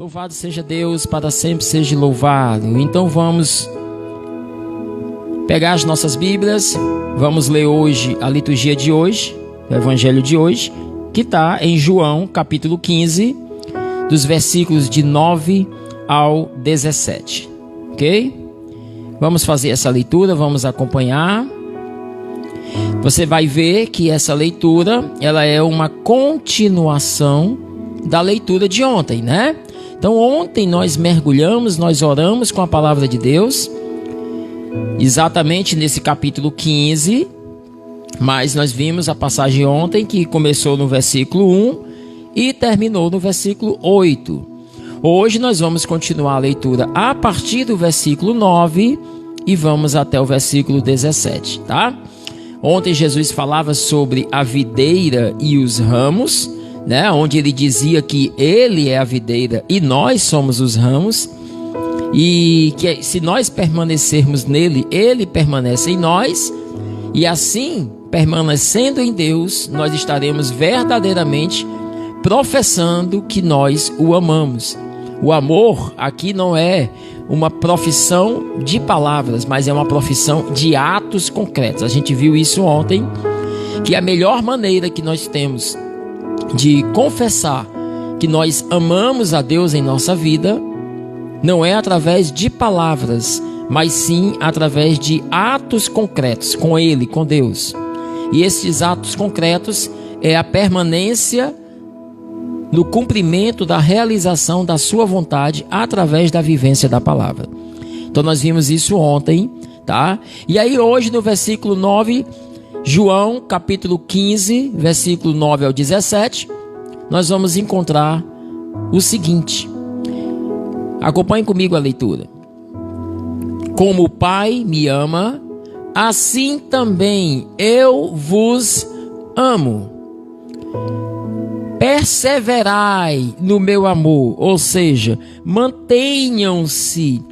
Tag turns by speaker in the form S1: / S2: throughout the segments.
S1: Louvado seja Deus, para sempre seja louvado. Então vamos pegar as nossas Bíblias, vamos ler hoje a liturgia de hoje, o Evangelho de hoje, que está em João, capítulo 15, dos versículos de 9 ao 17, ok? Vamos fazer essa leitura, vamos acompanhar. Você vai ver que essa leitura, ela é uma continuação da leitura de ontem, né? Então ontem nós mergulhamos, nós oramos com a palavra de Deus, exatamente nesse capítulo 15, mas nós vimos a passagem ontem que começou no versículo 1 e terminou no versículo 8. Hoje nós vamos continuar a leitura a partir do versículo 9 e vamos até o versículo 17, tá? Ontem Jesus falava sobre a videira e os ramos, né? Onde ele dizia que ele é a videira e nós somos os ramos, e que se nós permanecermos nele, ele permanece em nós, e assim, permanecendo em Deus, nós estaremos verdadeiramente professando que nós o amamos. O amor aqui não é uma profissão de palavras, mas é uma profissão de atos concretos. A gente viu isso ontem, que a melhor maneira que nós temos de confessar que nós amamos a Deus em nossa vida não é através de palavras, mas sim através de atos concretos com Ele, com Deus. E esses atos concretos é a permanência no cumprimento da realização da sua vontade através da vivência da palavra. Então nós vimos isso ontem, tá? E aí hoje no versículo 9, João capítulo 15, versículo 9 ao 17, nós vamos encontrar o seguinte. Acompanhe comigo a leitura. Como o Pai me ama, assim também eu vos amo. Perseverai no meu amor, ou seja, mantenham-se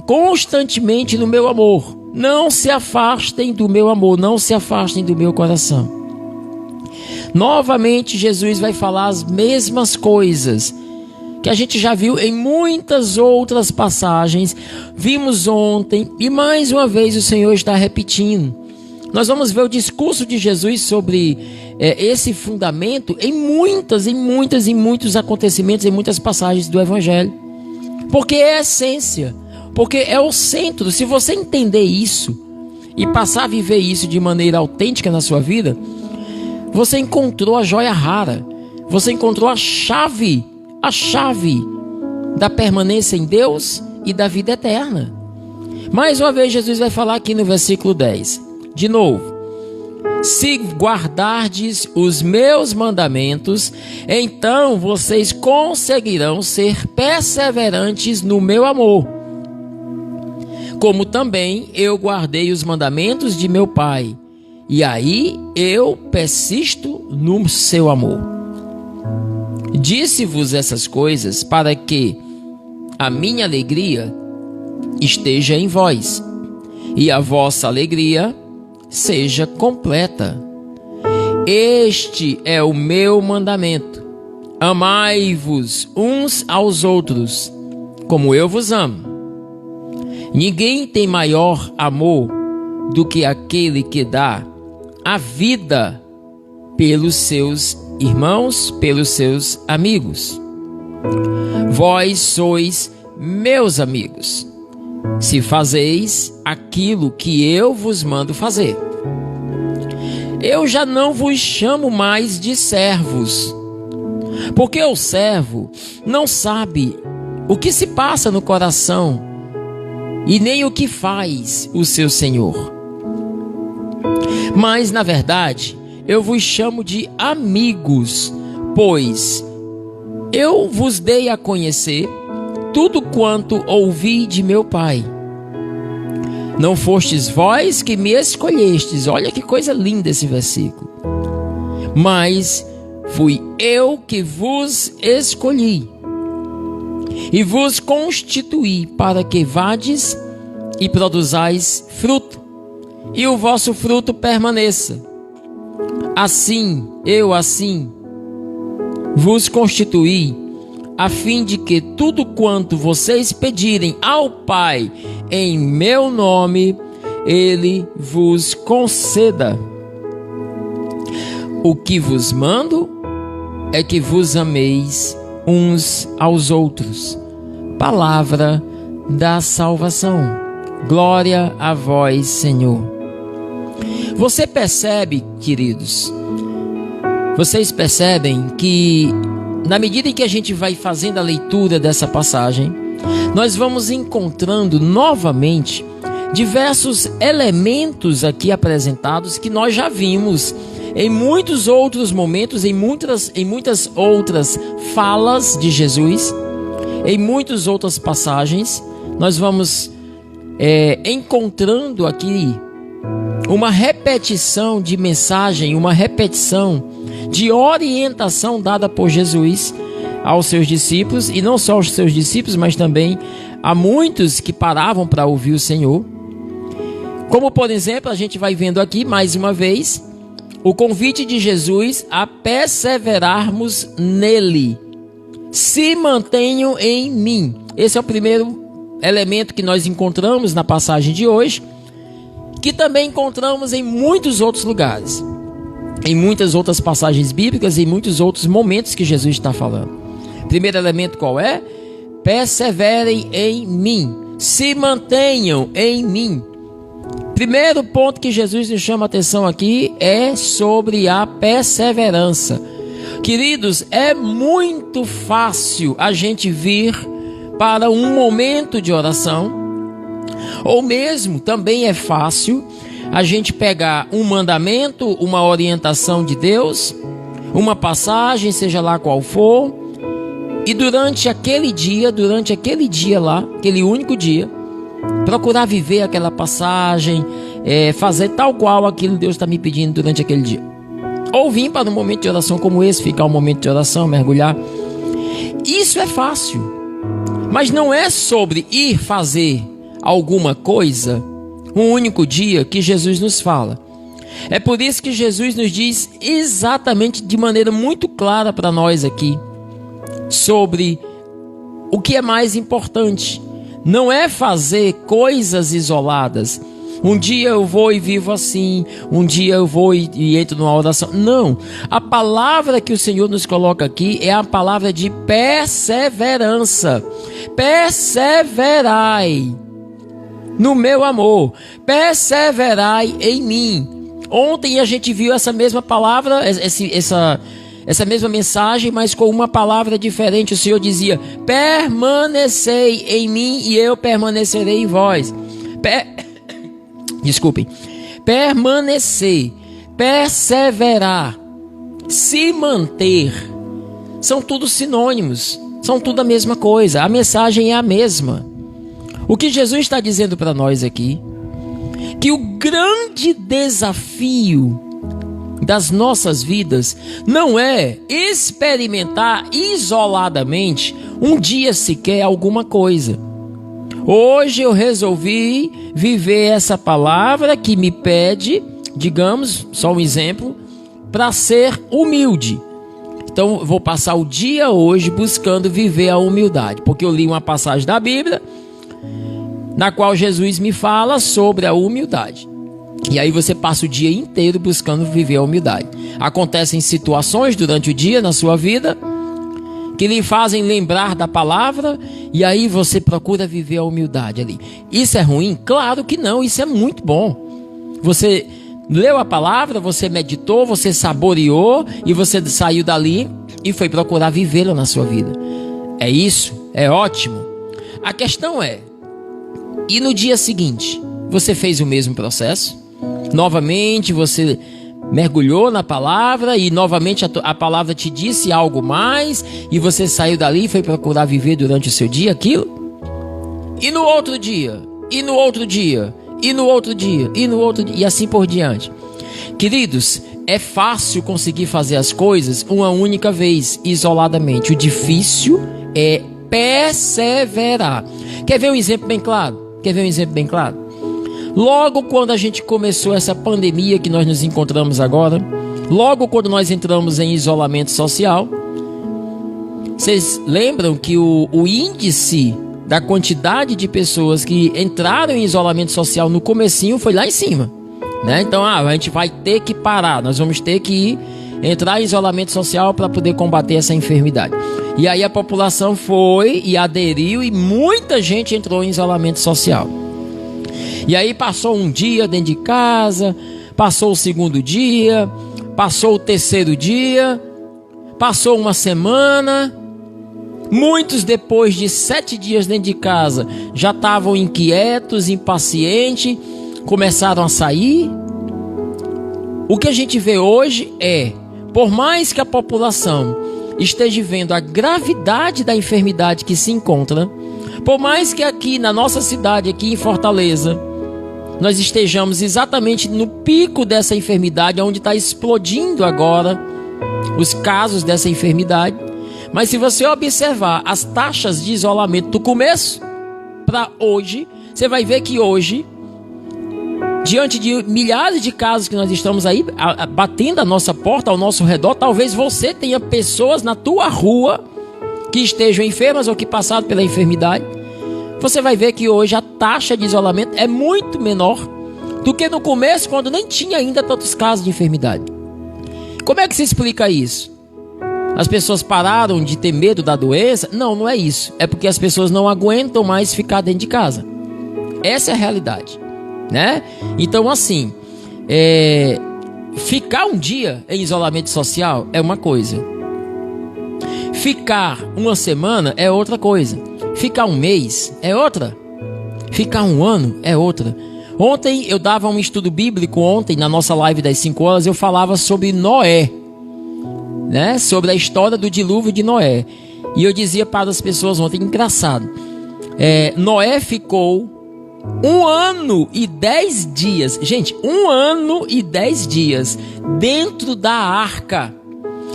S1: constantemente no meu amor. Não se afastem do meu amor, não se afastem do meu coração. Novamente Jesus vai falar as mesmas coisas que a gente já viu em muitas outras passagens, vimos ontem e mais uma vez o Senhor está repetindo. Nós vamos ver o discurso de Jesus sobre esse fundamento em muitos acontecimentos, em muitas passagens do Evangelho. Porque é a essência, porque é o centro. Se você entender isso e passar a viver isso de maneira autêntica na sua vida, você encontrou a joia rara, você encontrou a chave da permanência em Deus e da vida eterna. Mais uma vez Jesus vai falar aqui no versículo 10, de novo: se guardardes os meus mandamentos, então vocês conseguirão ser perseverantes no meu amor, como também eu guardei os mandamentos de meu Pai, e aí eu persisto no seu amor. Disse-vos essas coisas para que a minha alegria esteja em vós e a vossa alegria seja completa. Este é o meu mandamento: amai-vos uns aos outros, como eu vos amo. Ninguém tem maior amor do que aquele que dá a vida pelos seus irmãos, pelos seus amigos. Vós sois meus amigos, se fazeis aquilo que eu vos mando fazer. Eu já não vos chamo mais de servos, porque o servo não sabe o que se passa no coração e nem o que faz o seu senhor. Mas, na verdade, eu vos chamo de amigos, pois eu vos dei a conhecer tudo quanto ouvi de meu Pai. Não fostes vós que me escolhestes, olha que coisa linda esse versículo, mas fui eu que vos escolhi e vos constituí para que vades e produzais fruto, e o vosso fruto permaneça. Assim vos constituí a fim de que tudo quanto vocês pedirem ao Pai em meu nome, Ele vos conceda. O que vos mando é que vos ameis uns aos outros. Palavra da salvação. Glória a vós, Senhor. Você percebe, queridos, vocês percebem que na medida em que a gente vai fazendo a leitura dessa passagem, nós vamos encontrando novamente diversos elementos aqui apresentados que nós já vimos em muitos outros momentos, em muitas outras falas de Jesus, em muitas outras passagens. Nós vamos encontrando aqui uma repetição de mensagem, uma repetição de orientação dada por Jesus aos seus discípulos, e não só aos seus discípulos, mas também a muitos que paravam para ouvir o Senhor. Como, por exemplo, a gente vai vendo aqui, mais uma vez, o convite de Jesus a perseverarmos nele. Se mantenham em mim. Esse é o primeiro elemento que nós encontramos na passagem de hoje, que também encontramos em muitos outros lugares, em muitas outras passagens bíblicas, em muitos outros momentos que Jesus está falando. Primeiro elemento qual é? Perseverem em mim, se mantenham em mim. Primeiro ponto que Jesus nos chama a atenção aqui é sobre a perseverança. Queridos, é muito fácil a gente vir para um momento de oração, ou mesmo também é fácil a gente pegar um mandamento, uma orientação de Deus, uma passagem, seja lá qual for, e durante aquele dia lá, aquele único dia, procurar viver aquela passagem, fazer tal qual aquilo que Deus está me pedindo durante aquele dia. Ou vir para um momento de oração como esse, ficar um momento de oração, mergulhar. Isso é fácil, mas não é sobre ir fazer alguma coisa um único dia que Jesus nos fala. É por isso que Jesus nos diz exatamente, de maneira muito clara para nós aqui, sobre o que é mais importante. Não é fazer coisas isoladas. Um dia eu vou e vivo assim, um dia eu vou e entro numa oração. Não, a palavra que o Senhor nos coloca aqui é a palavra de perseverança. Perseverai no meu amor, perseverai em mim. Ontem a gente viu essa mesma palavra, essa mesma mensagem, mas com uma palavra diferente. O Senhor dizia: permanecei em mim e eu permanecerei em vós. Desculpem. Permanecer, perseverar, se manter, são tudo sinônimos, são tudo a mesma coisa. A mensagem é a mesma. O que Jesus está dizendo para nós aqui, que o grande desafio das nossas vidas não é experimentar isoladamente um dia sequer alguma coisa. Hoje eu resolvi viver essa palavra que me pede, digamos, só um exemplo, para ser humilde. Então vou passar o dia hoje buscando viver a humildade, porque eu li uma passagem da Bíblia na qual Jesus me fala sobre a humildade. E aí você passa o dia inteiro buscando viver a humildade. Acontecem situações durante o dia na sua vida que lhe fazem lembrar da palavra, e aí você procura viver a humildade ali. Isso é ruim? Claro que não, isso é muito bom. Você leu a palavra, você meditou, você saboreou, e você saiu dali e foi procurar vivê-la na sua vida. É isso, é ótimo. A questão é, e no dia seguinte, você fez o mesmo processo? Novamente você mergulhou na palavra e novamente a palavra te disse algo mais e você saiu dali e foi procurar viver durante o seu dia aquilo? E no outro dia? E no outro dia? E no outro dia? E no outro dia? E assim por diante. Queridos, é fácil conseguir fazer as coisas uma única vez, isoladamente. O difícil é perseverar. Quer ver um exemplo bem claro? Logo quando a gente começou essa pandemia que nós nos encontramos agora, logo quando nós entramos em isolamento social, Vocês lembram que o índice da quantidade de pessoas que entraram em isolamento social no comecinho foi lá em cima, né? Então, a gente vai ter que parar, nós vamos ter que entrar em isolamento social para poder combater essa enfermidade. E aí a população foi e aderiu e muita gente entrou em isolamento social. E aí passou um dia dentro de casa, passou o segundo dia, passou o terceiro dia, passou uma semana. Muitos, depois de 7 dias dentro de casa, já estavam inquietos, impacientes, começaram a sair. O que a gente vê hoje é, por mais que a população esteja vendo a gravidade da enfermidade que se encontra, por mais que aqui na nossa cidade, aqui em Fortaleza, nós estejamos exatamente no pico dessa enfermidade, onde está explodindo agora os casos dessa enfermidade. Mas se você observar as taxas de isolamento do começo para hoje, você vai ver que hoje, diante de milhares de casos que nós estamos aí batendo a nossa porta, ao nosso redor, talvez você tenha pessoas na tua rua que estejam enfermas ou que passaram pela enfermidade. Você vai ver que hoje a taxa de isolamento é muito menor do que no começo, quando nem tinha ainda tantos casos de enfermidade. Como é que se explica isso? As pessoas pararam de ter medo da doença? Não, não é isso. É porque as pessoas não aguentam mais ficar dentro de casa. Essa é a realidade, né? Então, assim, ficar um dia em isolamento social é uma coisa. Ficar uma semana é outra coisa. Ficar um mês é outra. Ficar um ano é outra. Ontem eu dava um estudo bíblico, na nossa live das 5 horas, eu falava sobre Noé, né? Sobre a história do dilúvio de Noé. E eu dizia para as pessoas ontem, engraçado, Noé ficou 1 ano e 10 dias, gente, 1 ano e 10 dias dentro da arca.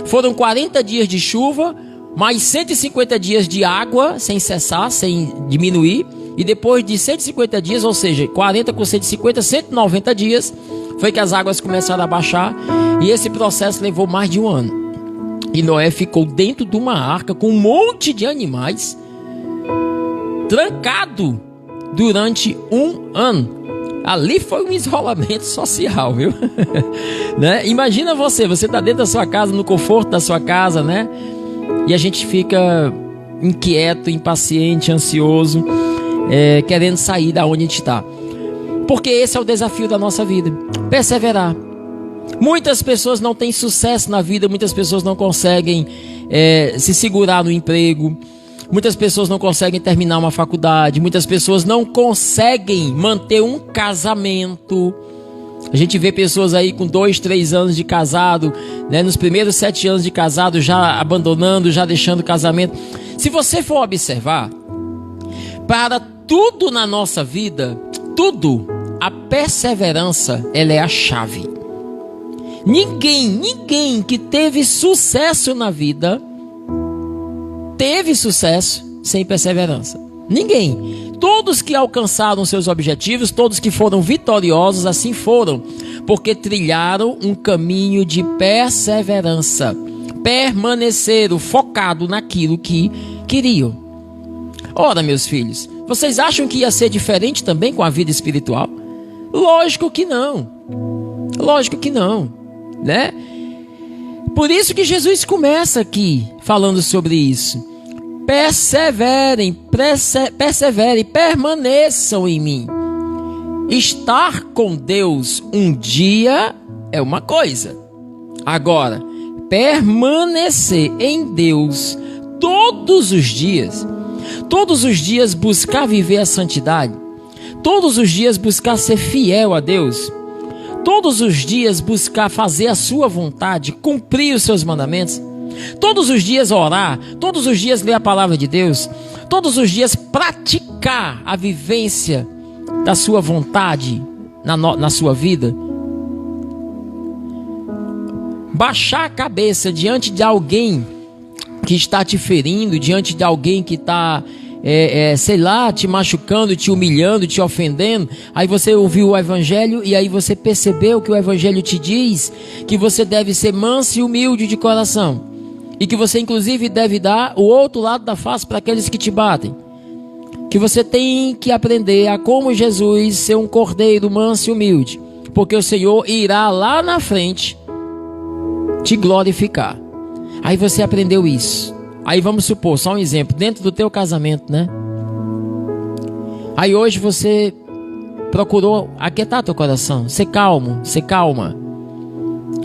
S1: Foram 40 dias de chuva, mais 150 dias de água, sem cessar, sem diminuir. E depois de 150 dias, ou seja, 40 com 150, 190 dias, foi que as águas começaram a baixar. E esse processo levou mais de 1 ano. E Noé ficou dentro de uma arca com um monte de animais, trancado durante 1 ano. Ali foi um isolamento social, viu? Né? Imagina você está dentro da sua casa, no conforto da sua casa, né? E a gente fica inquieto, impaciente, ansioso, querendo sair da onde a gente está. Porque esse é o desafio da nossa vida, perseverar. Muitas pessoas não têm sucesso na vida, muitas pessoas não conseguem se segurar no emprego, muitas pessoas não conseguem terminar uma faculdade, muitas pessoas não conseguem manter um casamento. A gente vê pessoas aí com 2, 3 anos de casado, né, nos primeiros 7 anos de casado já abandonando, já deixando o casamento. Se você for observar, para tudo na nossa vida, tudo, a perseverança, ela é a chave. Ninguém que teve sucesso na vida teve sucesso sem perseverança. Ninguém. Todos que alcançaram seus objetivos, todos que foram vitoriosos, assim foram, porque trilharam um caminho de perseverança, permaneceram focados naquilo que queriam. Ora, meus filhos, vocês acham que ia ser diferente também com a vida espiritual? Lógico que não. Lógico que não, né? Por isso que Jesus começa aqui falando sobre isso. Perseverem, permaneçam em mim. Estar com Deus um dia é uma coisa. Agora, permanecer em Deus todos os dias buscar viver a santidade, todos os dias buscar ser fiel a Deus, todos os dias buscar fazer a sua vontade, cumprir os seus mandamentos, todos os dias orar, todos os dias ler a palavra de Deus, todos os dias praticar a vivência da sua vontade na sua vida. Baixar a cabeça diante de alguém que está te ferindo, diante de alguém que está, sei lá, te machucando, te humilhando, te ofendendo. Aí você ouviu o evangelho e aí você percebeu que o evangelho te diz que você deve ser manso e humilde de coração. E que você inclusive deve dar o outro lado da face para aqueles que te batem. Que você tem que aprender a, como Jesus, ser um cordeiro manso e humilde. Porque o Senhor irá lá na frente te glorificar. Aí você aprendeu isso. Aí vamos supor, só um exemplo, dentro do teu casamento, né? Aí hoje você procurou aquietar teu coração, ser calmo, ser calma.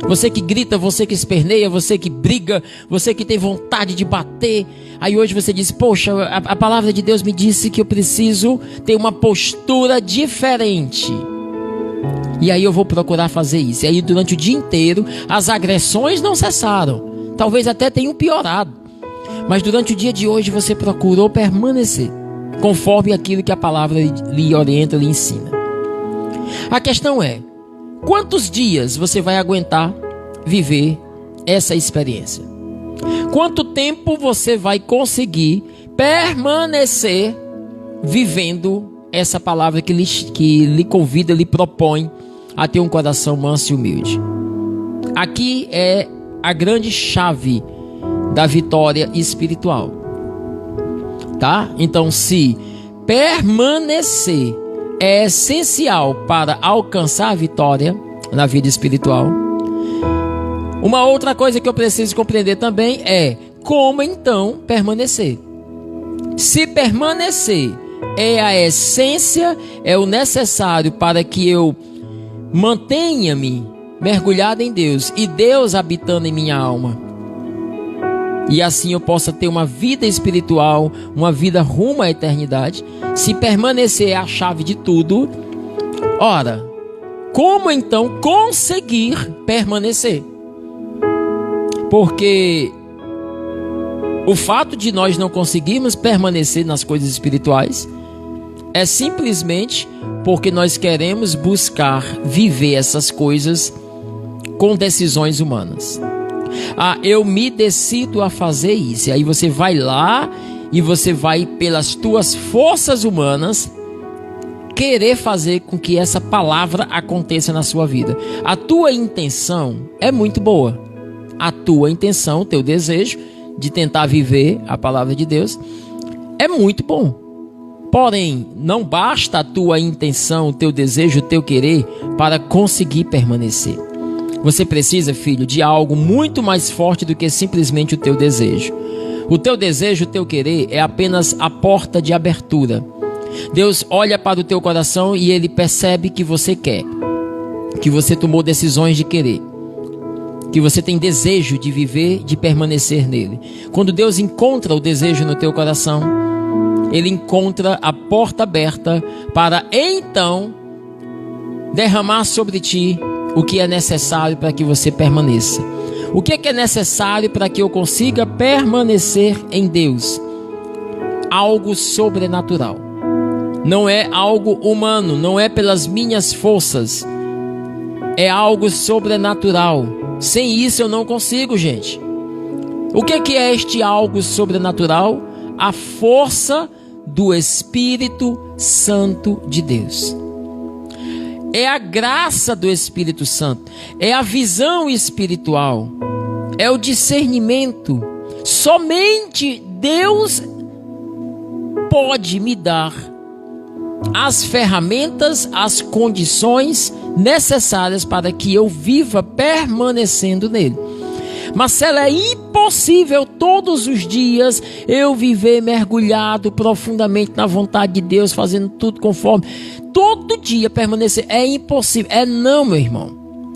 S1: Você que grita, você que esperneia, você que briga, você que tem vontade de bater. Aí hoje você diz, poxa, a palavra de Deus me disse que eu preciso ter uma postura diferente. E aí eu vou procurar fazer isso. E aí durante o dia inteiro as agressões não cessaram. Talvez até tenham piorado. Mas durante o dia de hoje você procurou permanecer conforme aquilo que a palavra lhe orienta, lhe ensina. A questão é, quantos dias você vai aguentar viver essa experiência? Quanto tempo você vai conseguir permanecer vivendo essa palavra que lhe convida, lhe propõe a ter um coração manso e humilde? Aqui é a grande chave da vitória espiritual, tá? Então, se permanecer é essencial para alcançar a vitória na vida espiritual, uma outra coisa que eu preciso compreender também é como então permanecer. Se permanecer é a essência, é o necessário para que eu mantenha-me mergulhado em Deus e Deus habitando em minha alma, e assim eu possa ter uma vida espiritual, uma vida rumo à eternidade. Se permanecer é a chave de tudo, ora, como então conseguir permanecer? Porque o fato de nós não conseguirmos permanecer nas coisas espirituais é simplesmente porque nós queremos buscar viver essas coisas com decisões humanas. Eu me decido a fazer isso. E aí você vai lá e você vai, pelas tuas forças humanas, querer fazer com que essa palavra aconteça na sua vida. A tua intenção é muito boa. A tua intenção, o teu desejo de tentar viver a palavra de Deus é muito bom. Porém, não basta a tua intenção, o teu desejo, o teu querer para conseguir permanecer. Você precisa, filho, de algo muito mais forte do que simplesmente o teu desejo. O teu desejo, o teu querer é apenas a porta de abertura. Deus olha para o teu coração e Ele percebe que você quer, que você tomou decisões de querer, que você tem desejo de viver, de permanecer nele. Quando Deus encontra o desejo no teu coração, Ele encontra a porta aberta para então derramar sobre ti o que é necessário para que você permaneça. O que é necessário para que eu consiga permanecer em Deus? Algo sobrenatural. Não é algo humano, não é pelas minhas forças. É algo sobrenatural. Sem isso eu não consigo, gente. O que é este algo sobrenatural? A força do Espírito Santo de Deus. É a graça do Espírito Santo, é a visão espiritual, é o discernimento. Somente Deus pode me dar as ferramentas, as condições necessárias para que eu viva permanecendo nele. Marcelo, é impossível todos os dias eu viver mergulhado profundamente na vontade de Deus, fazendo tudo conforme. Todo dia permanecer é impossível. Não, meu irmão.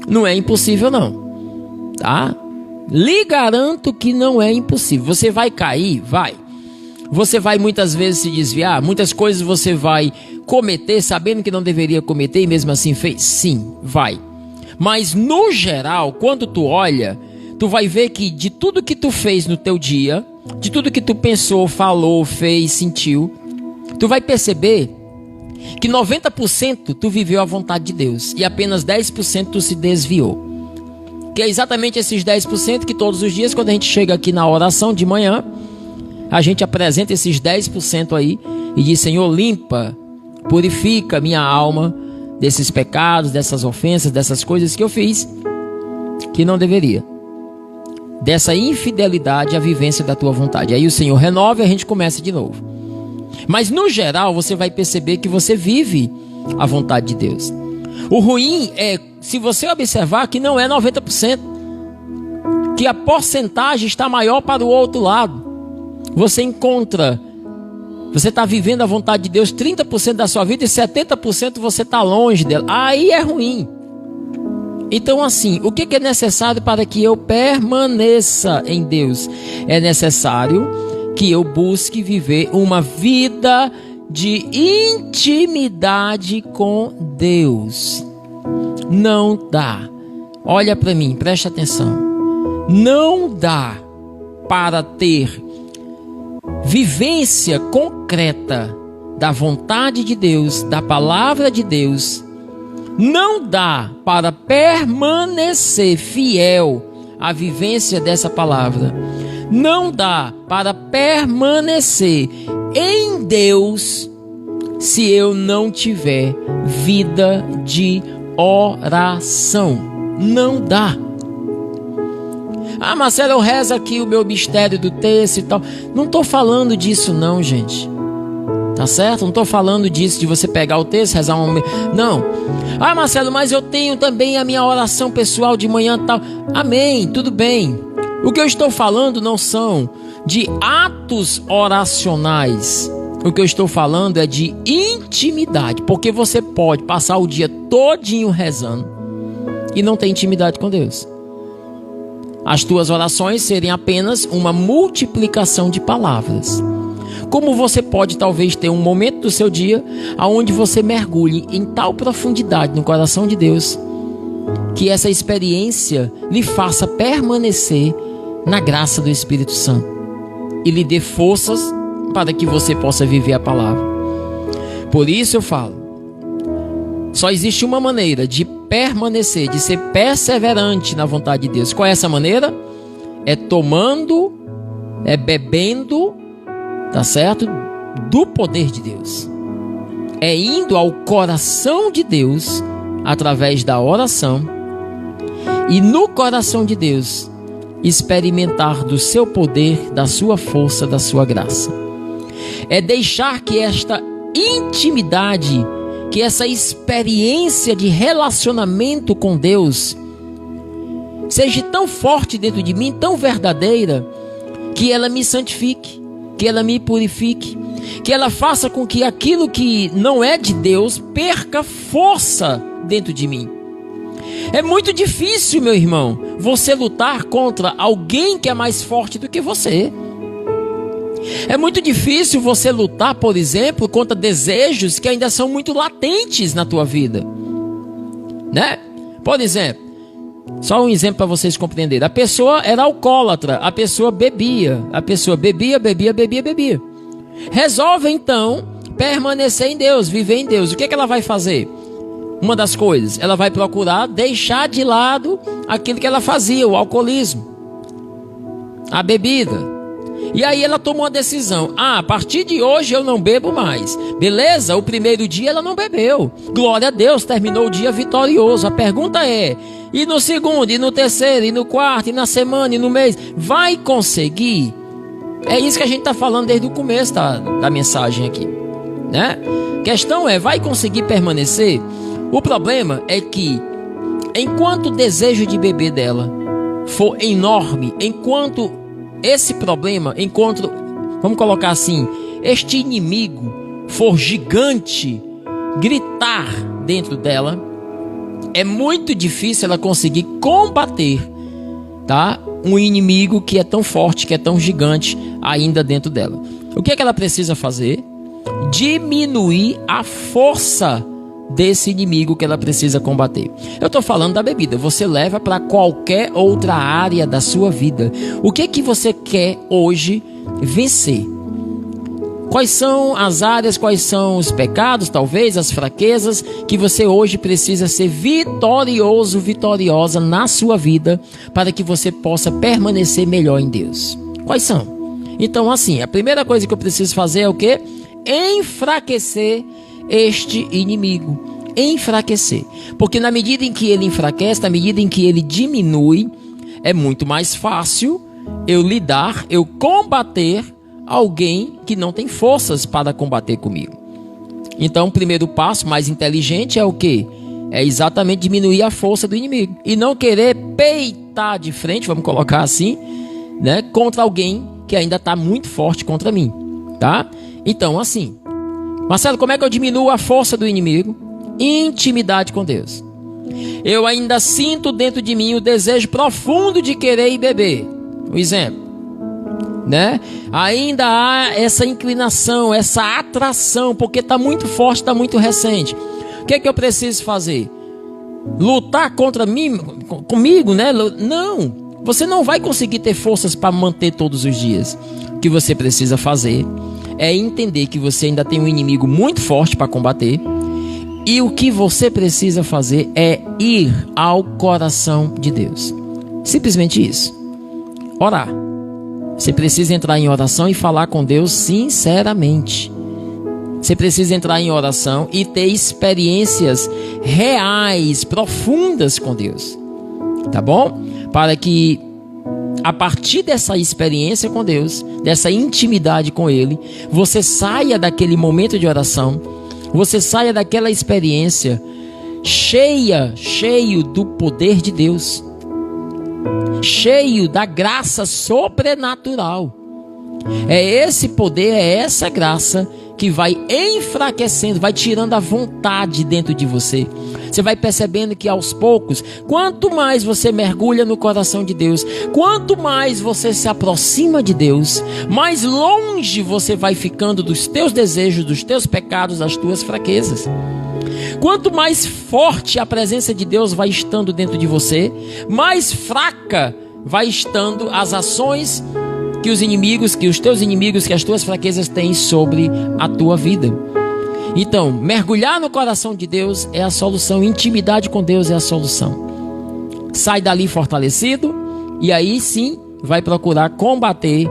S1: Não é impossível não. Tá? Lhe garanto que não é impossível. Você vai cair? Vai. Você vai muitas vezes se desviar? Muitas coisas você vai cometer sabendo que não deveria cometer e mesmo assim fez? Sim, vai. Mas no geral, quando tu olha, tu vai ver que de tudo que tu fez no teu dia, de tudo que tu pensou, falou, fez, sentiu, tu vai perceber que 90% tu viveu a vontade de Deus e apenas 10% tu se desviou. Que é exatamente esses 10% que todos os dias, quando a gente chega aqui na oração de manhã, a gente apresenta esses 10% aí e diz: Senhor, limpa, purifica minha alma desses pecados, dessas ofensas, dessas coisas que eu fiz que não deveria. dessa infidelidade à vivência da tua vontade. Aí o Senhor renova e a gente começa de novo. Mas no geral você vai perceber que você vive a vontade de Deus. O ruim é, se você observar, que não é 90%, que a porcentagem está maior para o outro lado. Você está vivendo a vontade de Deus 30% da sua vida e 70% você está longe dela. Aí é ruim. Então assim, o que é necessário para que eu permaneça em Deus? É necessário que eu busque viver uma vida de intimidade com Deus. Não dá. Olha para mim, preste atenção. Não dá para ter vivência concreta da vontade de Deus, da palavra de Deus. Não dá para permanecer fiel à vivência dessa palavra. Não dá para permanecer em Deus se eu não tiver vida de oração. Não dá. Ah, Marcelo, eu rezo aqui o meu mistério do texto e tal. Não estou falando disso não, gente. Tá certo? Não estou falando disso, de você pegar o texto, rezar um... Não. Ah, Marcelo, mas eu tenho também a minha oração pessoal de manhã e tal. Amém, tudo bem. O que eu estou falando não são de atos oracionais. O que eu estou falando é de intimidade. Porque você pode passar o dia todinho rezando e não ter intimidade com Deus. As tuas orações serem apenas uma multiplicação de palavras. Como você pode talvez ter um momento do seu dia onde você mergulhe em tal profundidade no coração de Deus, que essa experiência lhe faça permanecer na graça do Espírito Santo e lhe dê forças para que você possa viver a palavra. Por isso eu falo, só existe uma maneira de permanecer, de ser perseverante na vontade de Deus. Qual é essa maneira? É tomando, é bebendo, tá certo? Do poder de Deus. É indo ao coração de Deus através da oração e no coração de Deus experimentar do seu poder, da sua força, da sua graça. É deixar que esta intimidade, que essa experiência de relacionamento com Deus seja tão forte dentro de mim, tão verdadeira, que ela me santifique, que ela me purifique, que ela faça com que aquilo que não é de Deus perca força dentro de mim. É muito difícil, meu irmão, você lutar contra alguém que é mais forte do que você. É muito difícil você lutar, por exemplo, contra desejos que ainda são muito latentes na tua vida, né? Por exemplo, só um exemplo para vocês compreenderem. A pessoa era alcoólatra, a pessoa bebia, bebia. Resolve então permanecer em Deus, viver em Deus. O que ela vai fazer? Uma das coisas, ela vai procurar deixar de lado aquilo que ela fazia, o alcoolismo, a bebida. E aí ela tomou uma decisão. A partir de hoje eu não bebo mais. Beleza? O primeiro dia ela não bebeu. Glória a Deus, terminou o dia vitorioso. A pergunta é, e no segundo, e no terceiro, e no quarto, e na semana, e no mês? Vai conseguir? É isso que a gente está falando desde o começo da mensagem aqui, né? A questão é, vai conseguir permanecer? O problema é que, enquanto o desejo de beber dela for enorme, enquanto esse problema, vamos colocar assim, este inimigo for gigante, gritar dentro dela, é muito difícil ela conseguir combater, tá? Um inimigo que é tão forte, que é tão gigante ainda dentro dela. O que é que ela precisa fazer? Diminuir a força desse inimigo que ela precisa combater. Eu estou falando da bebida. Você leva para qualquer outra área da sua vida. O que é que você quer hoje vencer? Quais são as áreas, quais são os pecados, talvez, as fraquezas que você hoje precisa ser vitorioso, vitoriosa na sua vida para que você possa permanecer melhor em Deus? Quais são? Então, assim, a primeira coisa que eu preciso fazer é o quê? Enfraquecer este inimigo. Enfraquecer. Porque na medida em que ele enfraquece, na medida em que ele diminui, é muito mais fácil eu combater alguém que não tem forças para combater comigo. Então, o primeiro passo mais inteligente é o quê? É exatamente diminuir a força do inimigo e não querer peitar de frente, vamos colocar assim, né, contra alguém que ainda está muito forte contra mim, tá? Então, assim, Marcelo, como é que eu diminuo a força do inimigo? Intimidade com Deus. Eu ainda sinto dentro de mim o desejo profundo de querer ir beber. Um exemplo, né? Ainda há essa inclinação, essa atração, porque está muito forte, está muito recente. O que é que eu preciso fazer? Lutar contra mim, comigo, né? Não, você não vai conseguir ter forças para manter todos os dias. O que você precisa fazer é entender que você ainda tem um inimigo muito forte para combater. E o que você precisa fazer é ir ao coração de Deus. Simplesmente isso. Orar. Você precisa entrar em oração e falar com Deus sinceramente. Você precisa entrar em oração e ter experiências reais, profundas com Deus. Tá bom? Para que a partir dessa experiência com Deus, dessa intimidade com Ele, você saia daquele momento de oração, você saia daquela experiência cheio do poder de Deus, cheio da graça sobrenatural. É esse poder, é essa graça que vai enfraquecendo, vai tirando a vontade dentro de você. Você vai percebendo que aos poucos, quanto mais você mergulha no coração de Deus, quanto mais você se aproxima de Deus, mais longe você vai ficando dos teus desejos, dos teus pecados, das tuas fraquezas. Quanto mais forte a presença de Deus vai estando dentro de você, mais fraca vai estando as ações que os inimigos, que os teus inimigos, que as tuas fraquezas têm sobre a tua vida. Então, mergulhar no coração de Deus é a solução, intimidade com Deus é a solução. Sai dali fortalecido e aí sim vai procurar combater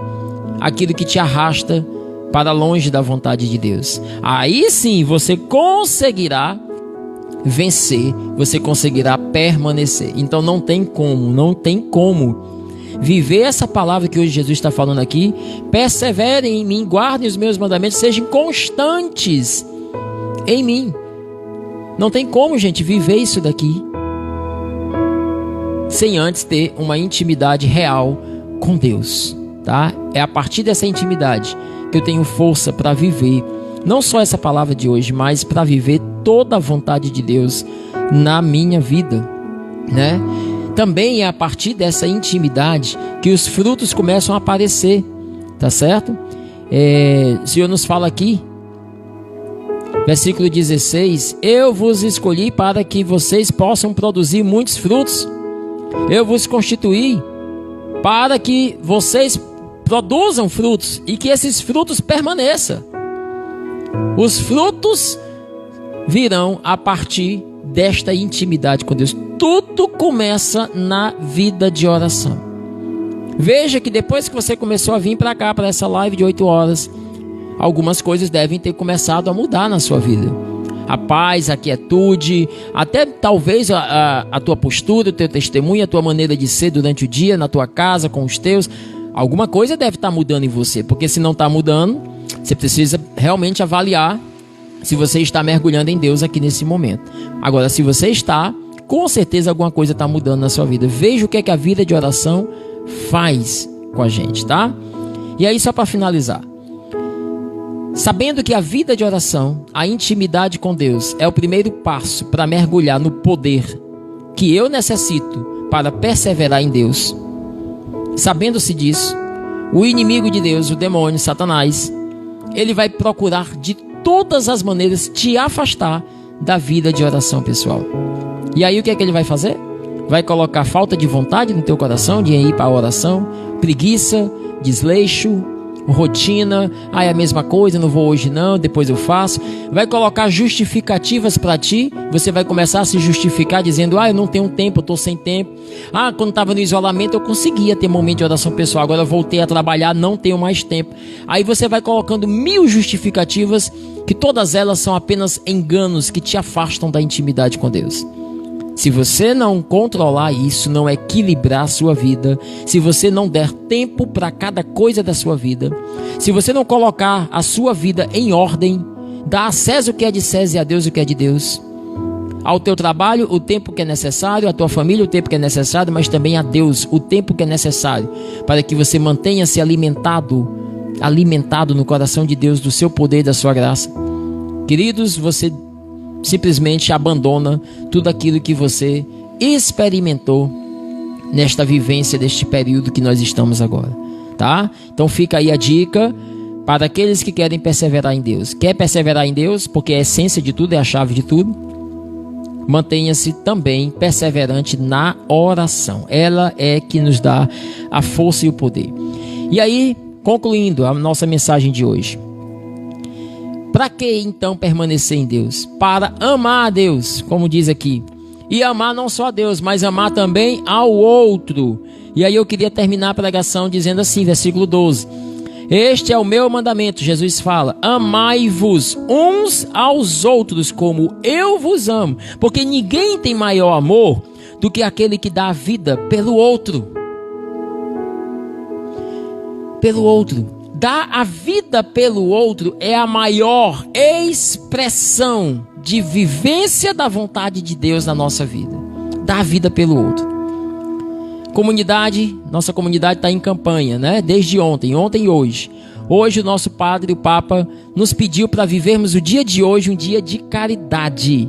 S1: aquilo que te arrasta para longe da vontade de Deus. Aí sim você conseguirá vencer, você conseguirá permanecer. Então não tem como viver essa palavra que hoje Jesus está falando aqui. Perseverem em mim, guardem os meus mandamentos, sejam constantes em mim. Não tem como, gente, viver isso daqui sem antes ter uma intimidade real com Deus, tá? É a partir dessa intimidade que eu tenho força para viver não só essa palavra de hoje, mas para viver toda a vontade de Deus na minha vida, né? Também é a partir dessa intimidade que os frutos começam a aparecer, tá certo? O Senhor nos fala aqui, versículo 16: eu vos escolhi para que vocês possam produzir muitos frutos. Eu vos constituí para que vocês produzam frutos e que esses frutos permaneçam. Os frutos virão a partir desta intimidade com Deus. Tudo começa na vida de oração. Veja que depois que você começou a vir para cá, para essa live de 8 horas, algumas coisas devem ter começado a mudar na sua vida. A paz, a quietude, até talvez a tua postura, o teu testemunho, a tua maneira de ser durante o dia, na tua casa, com os teus. Alguma coisa deve estar mudando em você, porque se não está mudando, você precisa realmente avaliar se você está mergulhando em Deus aqui nesse momento. Agora, se você está, com certeza alguma coisa está mudando na sua vida. Veja o que é que a vida de oração faz com a gente, tá? E aí, só para finalizar, sabendo que a vida de oração, a intimidade com Deus, é o primeiro passo para mergulhar no poder que eu necessito para perseverar em Deus. Sabendo-se disso, o inimigo de Deus, o demônio, Satanás, ele vai procurar de todas as maneiras te afastar da vida de oração pessoal. E aí o que é que ele vai fazer? Vai colocar falta de vontade no teu coração de ir para a oração, preguiça, desleixo, rotina, é a mesma coisa, não vou hoje não, depois eu faço. Vai colocar justificativas para ti, você vai começar a se justificar dizendo, eu não tenho tempo, eu estou sem tempo. Quando estava no isolamento eu conseguia ter momento de oração pessoal, agora eu voltei a trabalhar, não tenho mais tempo. Aí você vai colocando 1000 justificativas, que todas elas são apenas enganos que te afastam da intimidade com Deus. Se você não controlar isso, não equilibrar a sua vida, se você não der tempo para cada coisa da sua vida, se você não colocar a sua vida em ordem, dar a César o que é de César e a Deus o que é de Deus, ao teu trabalho o tempo que é necessário, à tua família o tempo que é necessário, mas também a Deus o tempo que é necessário, para que você mantenha-se alimentado no coração de Deus, do seu poder e da sua graça. Queridos, você simplesmente abandona tudo aquilo que você experimentou nesta vivência deste período que nós estamos agora, tá? Então fica aí a dica para aqueles que querem perseverar em Deus. Quer perseverar em Deus, porque é a essência de tudo, é a chave de tudo. Mantenha-se também perseverante na oração. Ela é que nos dá a força e o poder. E aí, concluindo a nossa mensagem de hoje. Para que então permanecer em Deus? Para amar a Deus, como diz aqui. E amar não só a Deus, mas amar também ao outro. E aí eu queria terminar a pregação dizendo assim, versículo 12. Este é o meu mandamento, Jesus fala, amai-vos uns aos outros como eu vos amo. Porque ninguém tem maior amor do que aquele que dá a vida pelo outro. Pelo outro. Dar a vida pelo outro é a maior expressão de vivência da vontade de Deus na nossa vida. Dar a vida pelo outro. Comunidade, nossa comunidade está em campanha, né? Desde ontem e hoje. Hoje o nosso padre, o Papa, nos pediu para vivermos o dia de hoje um dia de caridade.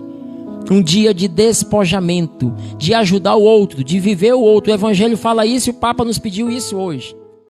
S1: Um dia de despojamento, de ajudar o outro, de viver o outro. O Evangelho fala isso e o Papa nos pediu isso hoje.